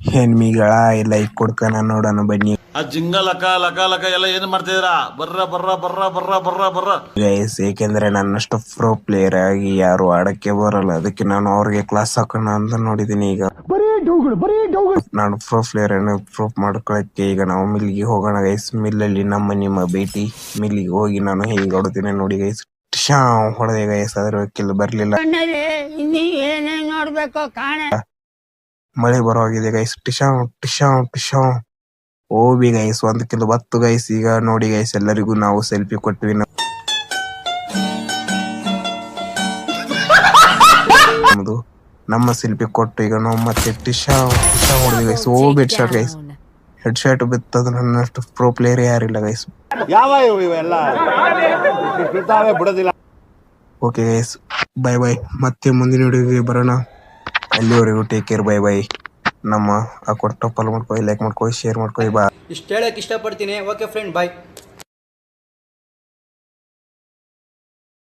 ಹೆಣ್ಮಿಗಳ like ಕೊಡ್ಕನ ನೋಡೋಣ ಬನ್ನಿ ಆ ಜಿಂಗ ಲಕ ಲಕ ಲಕ ಎಲ್ಲ ಏನ್ ಮಾಡ್ತಿದ್ದೀರಾ? ಬರ್ರ ಬರ್ರ ಬರ್ರ ಬರ್ರ ಬರ್ರ ಬರ್ರ ಗೈಸ್. ಏಕೆಂದ್ರೆ ನನ್ನಷ್ಟು ಪ್ರೋ ಪ್ಲೇಯರ್ ಆಗಿ ಯಾರು ಆಡಕ್ಕೆ ಬರಲ್ಲ, ಅದಕ್ಕೆ ನಾನು ಅವ್ರಿಗೆ ಕ್ಲಾಸ್ ಹಾಕೋಣ ಅಂತ ನೋಡಿದೀನಿ. ಈಗ ನಾನು ಪ್ರೋ ಪ್ಲೇಯರ್ ಅನ್ನು ಪ್ರೂಫ್ ಮಾಡ್ಕೊಳಕ್ಕೆ ಈಗ ನಾವು ಮಿಲ್ಗೆ ಹೋಗೋಣ ಗೈಸ್. ಮಿಲ್ಲಲ್ಲಿ ನಿಮ್ಮ ಭೇಟಿ. ಮಿಲ್ಗೆ ಹೋಗಿ ನಾನು ಹೇಗೆ ಹೊಡ್ತೀನಿ ನೋಡಿ ಗೈಸ್. ಹೊಡೆದೆ ಗೈಸ್, ಅದ್ರ ಕಿಲ್ ಬರ್ಲಿಲ್ಲ. ಮಳೆ ಬರೋಗಿದೆ ಗೈಸ್. ಟಿಶಾವ್ ಓಬಿ ಗೈಸ್, 1 ಕಿಲೋ ಬತ್ತು ಗೈಸ್. ಈಗ ನೋಡಿ ಗೈಸ್, ಎಲ್ಲರಿಗೂ ನಾವು ಸೆಲ್ಫಿ ಕೊಟ್ವಿ. ನಮ್ಮ ಸೆಲ್ಫಿ ಕೊಟ್ಟು ಈಗ ನಾವು ಮತ್ತೆ ಟಿಶಾ ಹೊಡೆದ್ವಿ guys. Head shot guys, head shot ಬಿತ್ತದ. ನನ್ನಷ್ಟು ಪ್ರೋ ಪ್ಲೇಯರ್ ಯಾರಿಲ್ಲ guys. Okay guys, bye bye. ಮತ್ತೆ ಮುಂದಿನ ವಿಡಿಯೋಗೆ ಬರೋಣ. ಅಲ್ಲಿವರೆಗೂ ಟೇಕ್ ಕೇರ್, ಬೈ ಬೈ. ನಮ್ಮ ಕೊಟ್ಟ ಫಾಲೋ ಮಾಡ್ಕೊಳ್ಳಿ, ಲೈಕ್ ಮಾಡ್ಕೊಳ್ಳಿ, ಶೇರ್ ಮಾಡ್ಕೊಳ್ಳಿ. ಬಾ ಇಷ್ಟು ಹೇಳಕ್ ಇಷ್ಟಪಡ್ತೀನಿ. ಓಕೆ ಫ್ರೆಂಡ್, ಬಾಯ್.